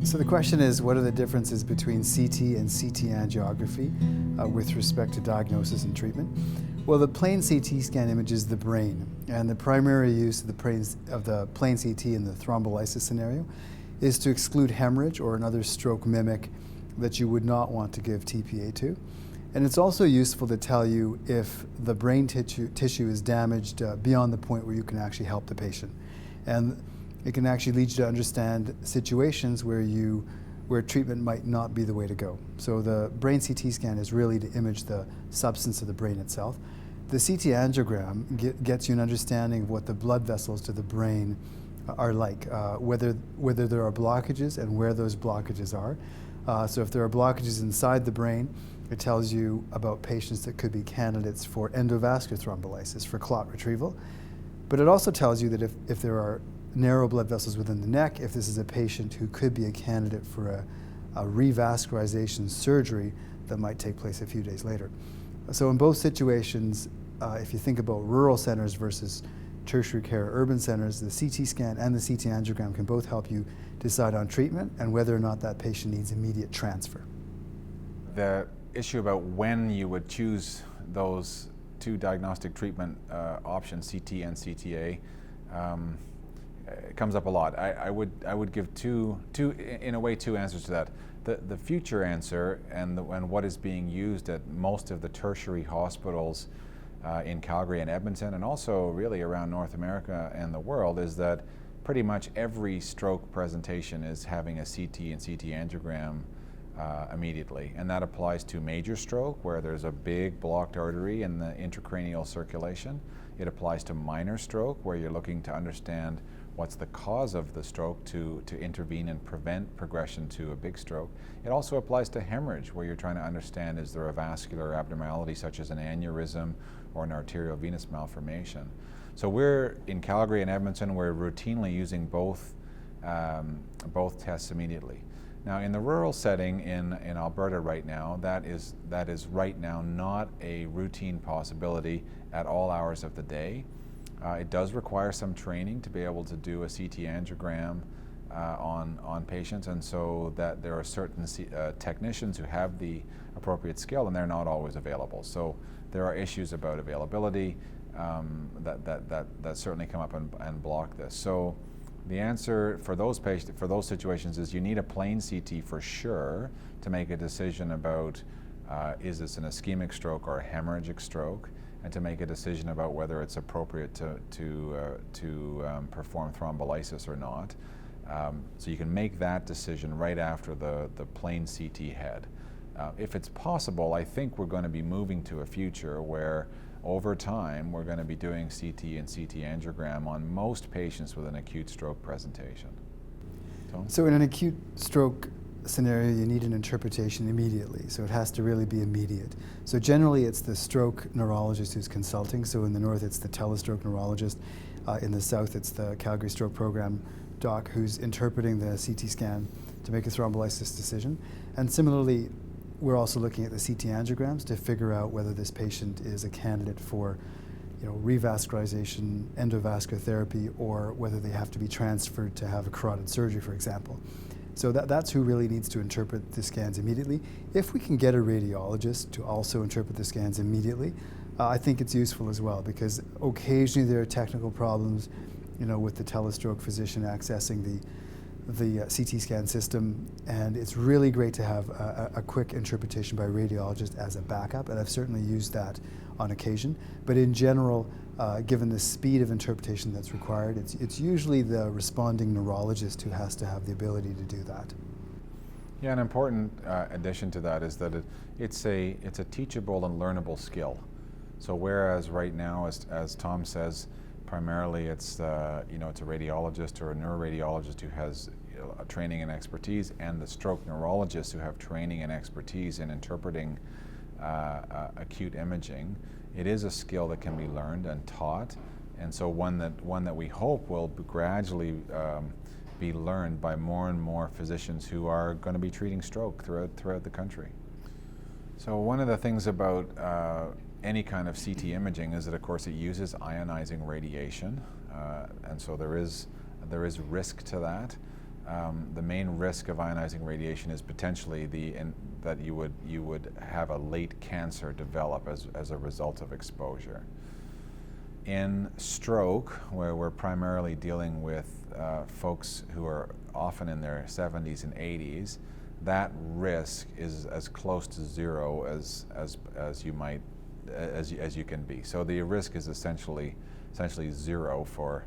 So the question is, what are the differences between CT and CT angiography with respect to diagnosis and treatment? Well, the plain CT scan images the brain, and the primary use of the plain CT in the thrombolysis scenario is to exclude hemorrhage or another stroke mimic that you would not want to give TPA to. And it's also useful to tell you if the brain tissue is damaged beyond the point where you can actually help the patient. And it can actually lead you to understand situations where treatment might not be the way to go. So the brain CT scan is really to image the substance of the brain itself. The CT angiogram gets you an understanding of what the blood vessels to the brain are like, whether there are blockages and where those blockages are. So if there are blockages inside the brain, it tells you about patients that could be candidates for endovascular thrombolysis, for clot retrieval. But it also tells you that if there are narrow blood vessels within the neck, if this is a patient who could be a candidate for a revascularization surgery that might take place a few days later. So in both situations, if you think about rural centers versus tertiary care urban centers, the CT scan and the CT angiogram can both help you decide on treatment and whether or not that patient needs immediate transfer. The issue about when you would choose those two diagnostic treatment options, CT and CTA, it comes up a lot. I would give two answers to that. The future answer and what is being used at most of the tertiary hospitals in Calgary and Edmonton, and also really around North America and the world, is that pretty much every stroke presentation is having a CT and CT angiogram immediately, and that applies to major stroke where there's a big blocked artery in the intracranial circulation. It applies to minor stroke where you're looking to understand what's the cause of the stroke to intervene and prevent progression to a big stroke. It also applies to hemorrhage where you're trying to understand, is there a vascular abnormality such as an aneurysm or an arterial venous malformation. So we're in Calgary and Edmonton, we're routinely using both tests immediately. Now in the rural setting in Alberta right now, that is right now not a routine possibility at all hours of the day. It does require some training to be able to do a CT angiogram on patients, and so that there are certain technicians who have the appropriate skill, and they're not always available. So there are issues about availability that certainly come up and block this. So the answer for those situations is you need a plain CT for sure to make a decision about is this an ischemic stroke or a hemorrhagic stroke, and to make a decision about whether it's appropriate to perform thrombolysis or not. So you can make that decision right after the plain CT head. If it's possible, I think we're going to be moving to a future where over time we're going to be doing CT and CT angiogram on most patients with an acute stroke presentation. Tom? So in an acute stroke scenario, you need an interpretation immediately, so it has to really be immediate. So generally it's the stroke neurologist who's consulting. So in the north it's the telestroke neurologist, in the south it's the Calgary Stroke Program doc who's interpreting the CT scan to make a thrombolysis decision. And similarly, we're also looking at the CT angiograms to figure out whether this patient is a candidate for revascularization, endovascular therapy, or whether they have to be transferred to have a carotid surgery, for example. So that's who really needs to interpret the scans immediately. If we can get a radiologist to also interpret the scans immediately, I think it's useful as well, because occasionally there are technical problems, with the telestroke physician accessing the CT scan system, and it's really great to have a quick interpretation by a radiologist as a backup, and I've certainly used that on occasion. But in general, given the speed of interpretation that's required, it's usually the responding neurologist who has to have the ability to do that. Yeah, an important addition to that is that it's a teachable and learnable skill. So whereas right now, as Tom says, primarily it's it's a radiologist or a neuroradiologist who has a training and expertise, and the stroke neurologists who have training and expertise in interpreting acute imaging. It is a skill that can be learned and taught, and so one that we hope will gradually be learned by more and more physicians who are going to be treating stroke throughout the country. So one of the things about any kind of CT imaging is that, of course, it uses ionizing radiation, and so there is risk to that. the main risk of ionizing radiation is potentially that you would have a late cancer develop as a result of exposure. In stroke, where we're primarily dealing with folks who are often in their 70s and 80s, that risk is as close to zero as you can be. So the risk is essentially zero for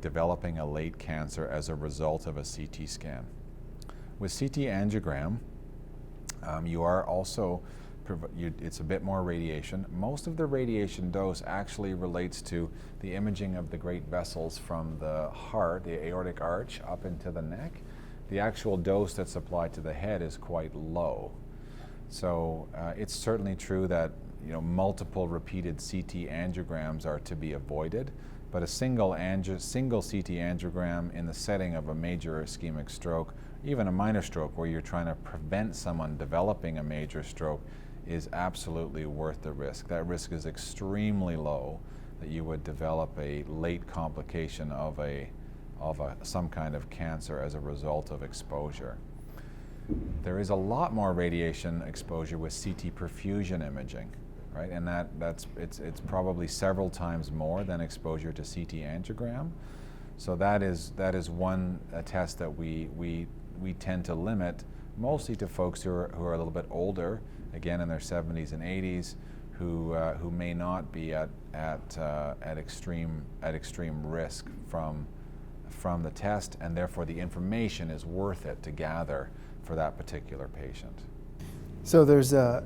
developing a late cancer as a result of a CT scan. With CT angiogram, you are also it's a bit more radiation. Most of the radiation dose actually relates to the imaging of the great vessels from the heart, the aortic arch, up into the neck. The actual dose that's applied to the head is quite low. So it's certainly true that multiple repeated CT angiograms are to be avoided, but a single CT angiogram in the setting of a major ischemic stroke, even a minor stroke where you're trying to prevent someone developing a major stroke, is absolutely worth the risk. That risk is extremely low that you would develop a late complication of some kind of cancer as a result of exposure. There is a lot more radiation exposure with CT perfusion imaging, right? And it's probably several times more than exposure to CT angiogram. So that is one test that we tend to limit mostly to folks who are a little bit older, again in their 70s and 80s, who may not be at extreme risk from the test, and therefore the information is worth it to gather for that particular patient. So there's a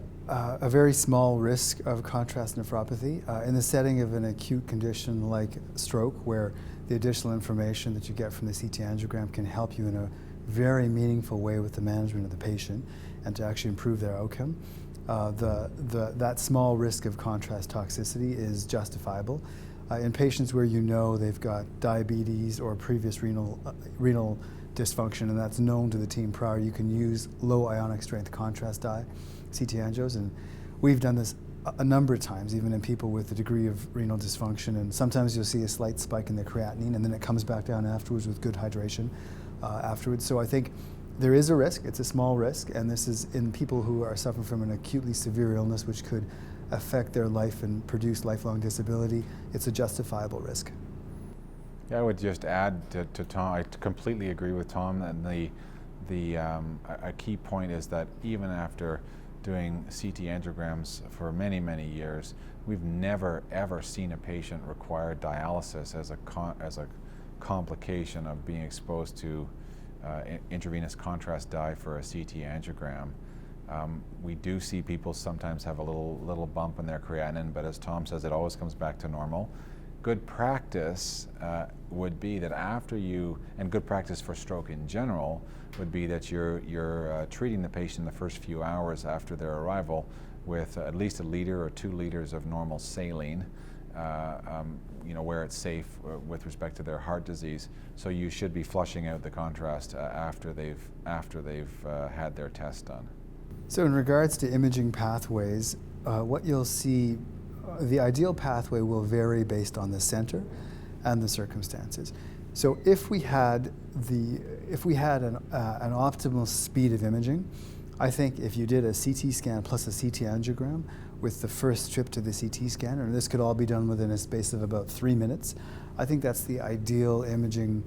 very small risk of contrast nephropathy in the setting of an acute condition like stroke, where the additional information that you get from the CT angiogram can help you in a very meaningful way with the management of the patient and to actually improve their outcome. That small risk of contrast toxicity is justifiable. In patients where they've got diabetes or previous renal dysfunction, and that's known to the team prior, you can use low ionic strength contrast dye, CT angios, and we've done this a number of times, even in people with a degree of renal dysfunction, and sometimes you'll see a slight spike in the creatinine and then it comes back down afterwards with good hydration afterwards. So I think there is a risk, it's a small risk, and this is in people who are suffering from an acutely severe illness which could affect their life and produce lifelong disability. It's a justifiable risk. Yeah, I would just add to Tom, I completely agree with Tom, and a key point is that even after doing CT angiograms for many, many years, we've never ever seen a patient require dialysis as a complication of being exposed to intravenous contrast dye for a CT angiogram. We do see people sometimes have a little bump in their creatinine, but as Tom says, it always comes back to normal. Good practice would be that and good practice for stroke in general would be that you're treating the patient the first few hours after their arrival with at least 1 liter or 2 liters of normal saline, where it's safe with respect to their heart disease. So you should be flushing out the contrast after they've had their test done. So in regards to imaging pathways, what you'll see, the ideal pathway will vary based on the center and the circumstances. So if we had an optimal speed of imaging, I think if you did a CT scan plus a CT angiogram with the first trip to the CT scanner, and this could all be done within a space of about 3 minutes, I think that's the ideal imaging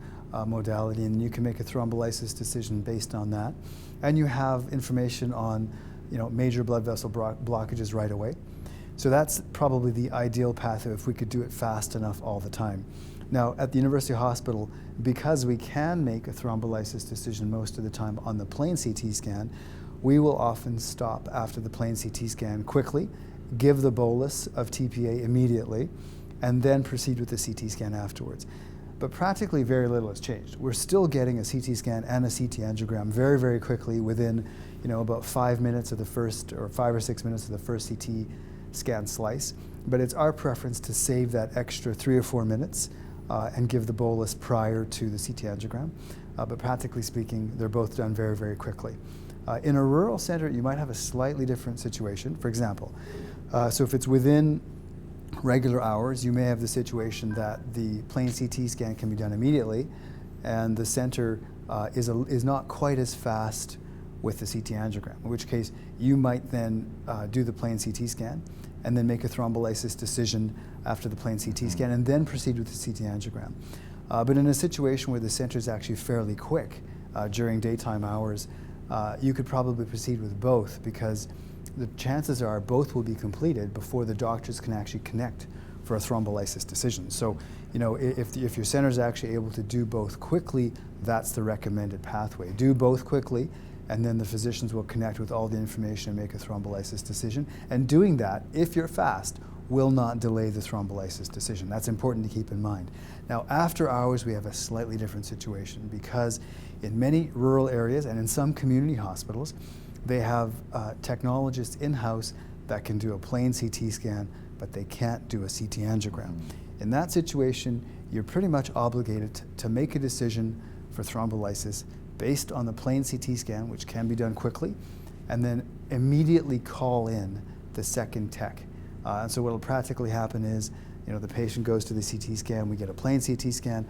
modality, and you can make a thrombolysis decision based on that. And you have information on major blood vessel blockages right away. So that's probably the ideal pathway if we could do it fast enough all the time. Now, at the University Hospital, because we can make a thrombolysis decision most of the time on the plain CT scan, we will often stop after the plain CT scan quickly, give the bolus of TPA immediately, and then proceed with the CT scan afterwards. But practically very little has changed. We're still getting a CT scan and a CT angiogram very, very quickly within about 5 minutes of the first, or 5 or 6 minutes of the first CT scan slice. But it's our preference to save that extra 3 or 4 minutes and give the bolus prior to the CT angiogram. But practically speaking, they're both done very, very quickly. In a rural center, you might have a slightly different situation. For example, so if it's within regular hours, you may have the situation that the plain CT scan can be done immediately, and the center is not quite as fast with the CT angiogram, in which case you might then do the plain CT scan and then make a thrombolysis decision after the plain CT scan and then proceed with the CT angiogram. But in a situation where the center is actually fairly quick during daytime hours, you could probably proceed with both, because the chances are both will be completed before the doctors can actually connect for a thrombolysis decision. So, if your center is actually able to do both quickly, that's the recommended pathway. Do both quickly, and then the physicians will connect with all the information and make a thrombolysis decision. And doing that, if you're fast, will not delay the thrombolysis decision. That's important to keep in mind. Now, after hours, we have a slightly different situation, because in many rural areas and in some community hospitals, they have technologists in-house that can do a plain CT scan, but they can't do a CT angiogram. In that situation, you're pretty much obligated to make a decision for thrombolysis based on the plain CT scan, which can be done quickly, and then immediately call in the second tech. And so what will practically happen is, the patient goes to the CT scan, we get a plain CT scan,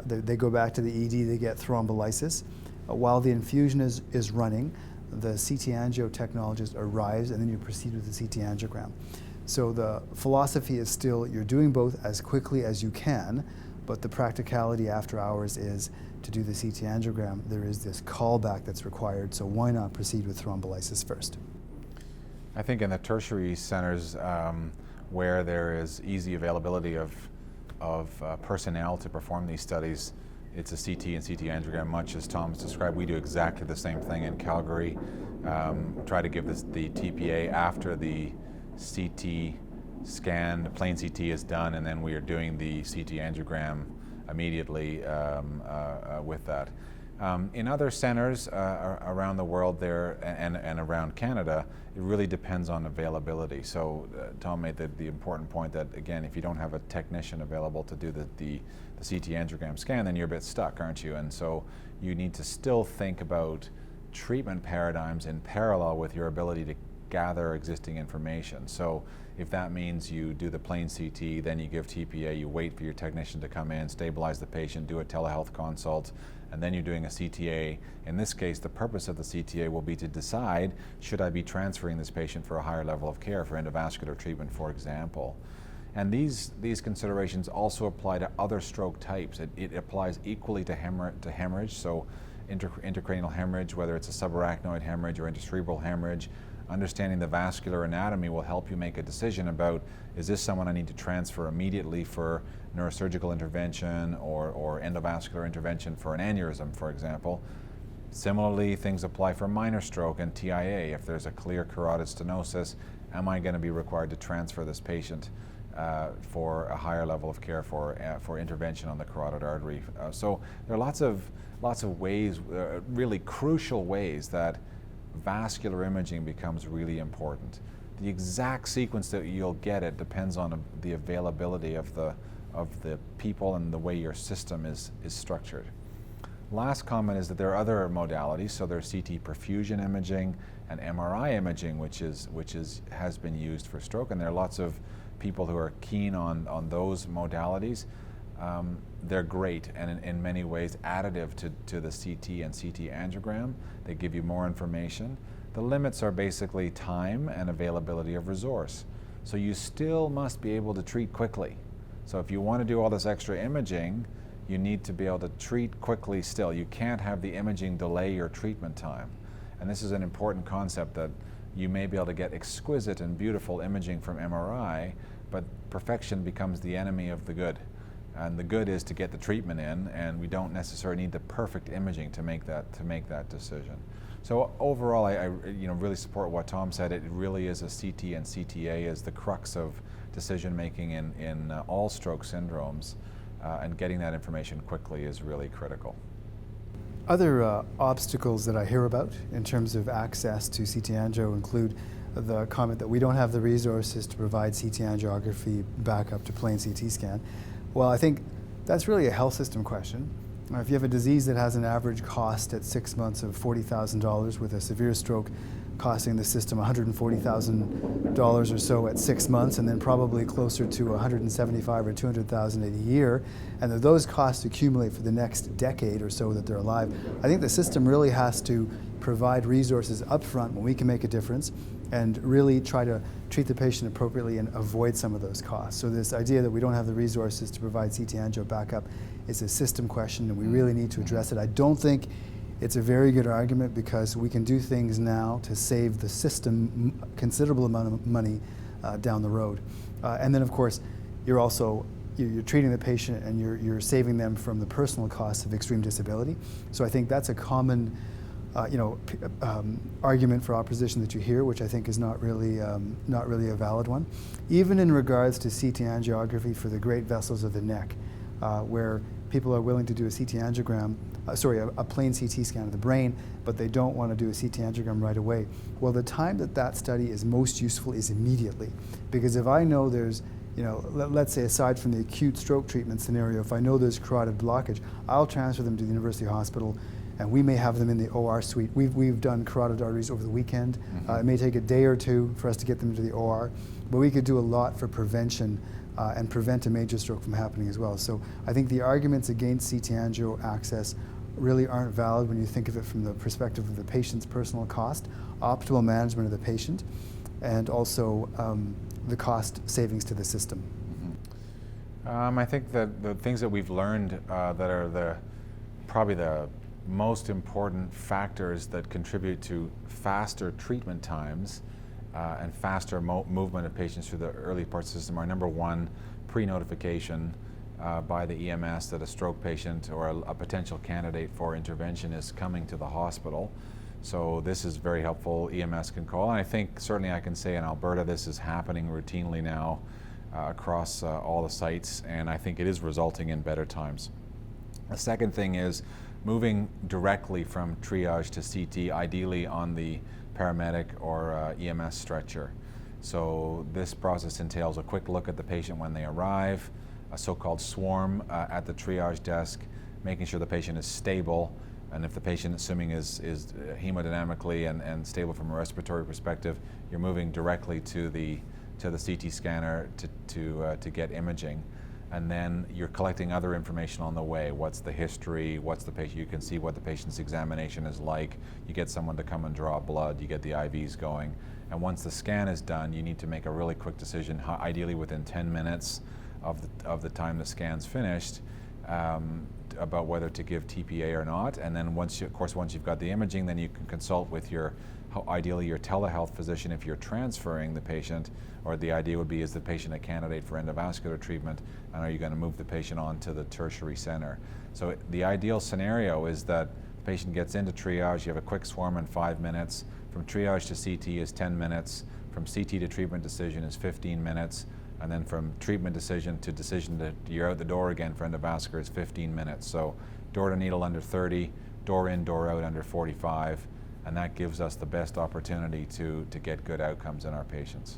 they go back to the ED, they get thrombolysis. While the infusion is running, the CT angio technologist arrives, and then you proceed with the CT angiogram. So the philosophy is still, you're doing both as quickly as you can, but the practicality after hours is to do the CT angiogram, there is this callback that's required, so why not proceed with thrombolysis first? I think in the tertiary centers where there is easy availability of personnel to perform these studies, it's a CT and CT angiogram, much as Tom's described. We do exactly the same thing in Calgary. Try to give the TPA after the CT scan, the plain CT is done, and then we are doing the CT angiogram immediately with that. In other centers around the world there and around Canada, it really depends on availability. So Tom made the important point that, again, if you don't have a technician available to do the CT angiogram scan, then you're a bit stuck, aren't you? And so you need to still think about treatment paradigms in parallel with your ability to gather existing information. So if that means you do the plain CT, then you give TPA, you wait for your technician to come in, stabilize the patient, do a telehealth consult, and then you're doing a CTA. In this case, the purpose of the CTA will be to decide, should I be transferring this patient for a higher level of care for endovascular treatment, for example. And these considerations also apply to other stroke types. It applies equally to hemorrhage, so intracranial hemorrhage, whether it's a subarachnoid hemorrhage or intracerebral hemorrhage. Understanding the vascular anatomy will help you make a decision about, is this someone I need to transfer immediately for neurosurgical intervention or endovascular intervention for an aneurysm, for example. Similarly, things apply for minor stroke and TIA. If there's a clear carotid stenosis, am I going to be required to transfer this patient for a higher level of care for intervention on the carotid artery? So there are lots of ways, really crucial ways, that vascular imaging becomes really important. The exact sequence that you'll get it depends on the availability of the people and the way your system is structured. Last comment is that there are other modalities. So there's CT perfusion imaging and MRI imaging, which has been used for stroke, and there are lots of people who are keen on those modalities. They're great and in many ways additive to the CT and CT angiogram. They give you more information. The limits are basically time and availability of resource. So you still must be able to treat quickly. So if you want to do all this extra imaging, you need to be able to treat quickly still. You can't have the imaging delay your treatment time. And this is an important concept, that you may be able to get exquisite and beautiful imaging from MRI, but perfection becomes the enemy of the good. And the good is to get the treatment in, and we don't necessarily need the perfect imaging to make that decision. So overall, I really support what Tom said. It really is a CT and CTA is the crux of decision making in all stroke syndromes, and getting that information quickly is really critical. Other obstacles that I hear about in terms of access to CT angio include the comment that we don't have the resources to provide CT angiography back up to plain CT scan. Well, I think that's really a health system question. If you have a disease that has an average cost at 6 months of $40,000 with a severe stroke costing the system $140,000 or so at 6 months, and then probably closer to $175,000 or $200,000 a year, and that those costs accumulate for the next decade or so that they're alive. I think the system really has to provide resources up front when we can make a difference, and really try to treat the patient appropriately and avoid some of those costs. So this idea that we don't have the resources to provide CT angio backup is a system question, and we really need to address it. I don't think it's a very good argument, because we can do things now to save the system considerable amount of money down the road. And then, of course, you're treating the patient, and you're saving them from the personal costs of extreme disability. So I think that's a common argument for opposition that you hear, which I think is not really a valid one. Even in regards to CT angiography for the great vessels of the neck, where people are willing to do a CT angiogram, a plain CT scan of the brain, but they don't want to do a CT angiogram right away. Well, the time that study is most useful is immediately, because if I know there's, let's say aside from the acute stroke treatment scenario, if I know there's carotid blockage, I'll transfer them to the University Hospital, and we may have them in the OR suite. We've done carotid arteries over the weekend. It may take a day or two for us to get them to the OR, but we could do a lot for prevention and prevent a major stroke from happening as well. So I think the arguments against CT angio access really aren't valid when you think of it from the perspective of the patient's personal cost, optimal management of the patient, and also the cost savings to the system. I think that the things that we've learned that are probably the most important factors that contribute to faster treatment times and faster movement of patients through the early part of the system are, number one, pre-notification by the EMS that a stroke patient or a potential candidate for intervention is coming to the hospital. So this is very helpful. EMS can call, and I think certainly I can say in Alberta this is happening routinely now across all the sites, and I think it is resulting in better times. The second thing is moving directly from triage to CT, ideally on the paramedic or EMS stretcher. So this process entails a quick look at the patient when they arrive, a so-called swarm at the triage desk, making sure the patient is stable, and if the patient, assuming is hemodynamically and stable from a respiratory perspective, you're moving directly to the CT scanner to get imaging. And then you're collecting other information on the way. What's the history? What's the patient? You can see what the patient's examination is like. You get someone to come and draw blood. You get the IVs going. And once the scan is done, you need to make a really quick decision, ideally within 10 minutes of the time the scan's finished, about whether to give TPA or not. And then once you've got the imaging, then you can consult with ideally your telehealth physician if you're transferring the patient, or the idea would be, is the patient a candidate for endovascular treatment, and are you going to move the patient on to the tertiary center? So the ideal scenario is that the patient gets into triage, you have a quick swarm in 5 minutes, from triage to CT is 10 minutes, from CT to treatment decision is 15 minutes, and then from treatment decision to you're out the door again for endovascular is 15 minutes. So door to needle under 30, door in, door out under 45, and that gives us the best opportunity to get good outcomes in our patients.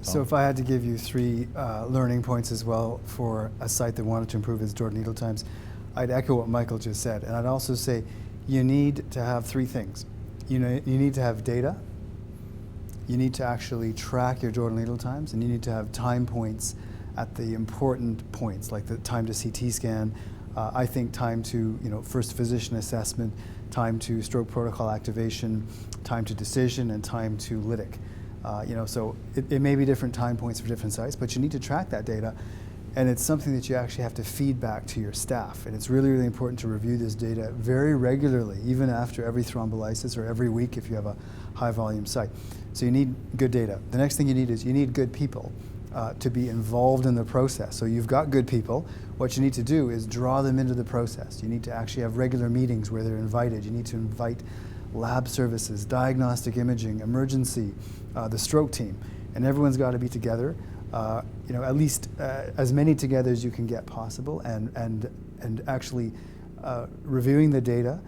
So if I had to give you 3 learning points as well for a site that wanted to improve its door to needle times, I'd echo what Michael just said, and I'd also say you need to have 3 things. You need to have data, you need to actually track your door to needle times, and you need to have time points at the important points, like the time to CT scan, I think time to first physician assessment, time to stroke protocol activation, time to decision, and time to lytic. So it may be different time points for different sites, but you need to track that data, and it's something that you actually have to feed back to your staff. And it's really, really important to review this data very regularly, even after every thrombolysis or every week if you have a high volume site. So you need good data. The next thing you need good people to be involved in the process. So you've got good people. What you need to do is draw them into the process. You need to actually have regular meetings where they're invited. You need to invite lab services, diagnostic imaging, emergency, the stroke team, and everyone's got to be together, at least as many together as you can get possible, and actually reviewing the data,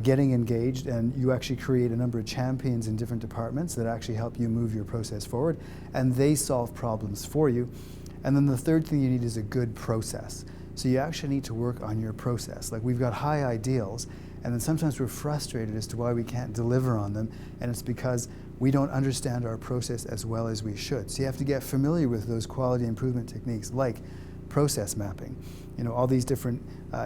getting engaged, and you actually create a number of champions in different departments that actually help you move your process forward, and they solve problems for you. And then the third thing you need is a good process. So you actually need to work on your process. Like, we've got high ideals, And then sometimes we're frustrated as to why we can't deliver on them, and it's because we don't understand our process as well as we should. So you have to get familiar with those quality improvement techniques like process mapping. You know, all these different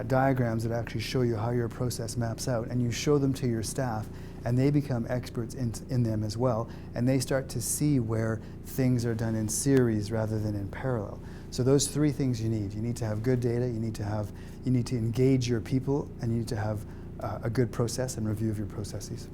diagrams that actually show you how your process maps out, and you show them to your staff, and they become experts in them as well, and they start to see where things are done in series rather than in parallel. So those three things you need. You need to have good data, you need to engage your people, and you need to have a good process and review of your processes.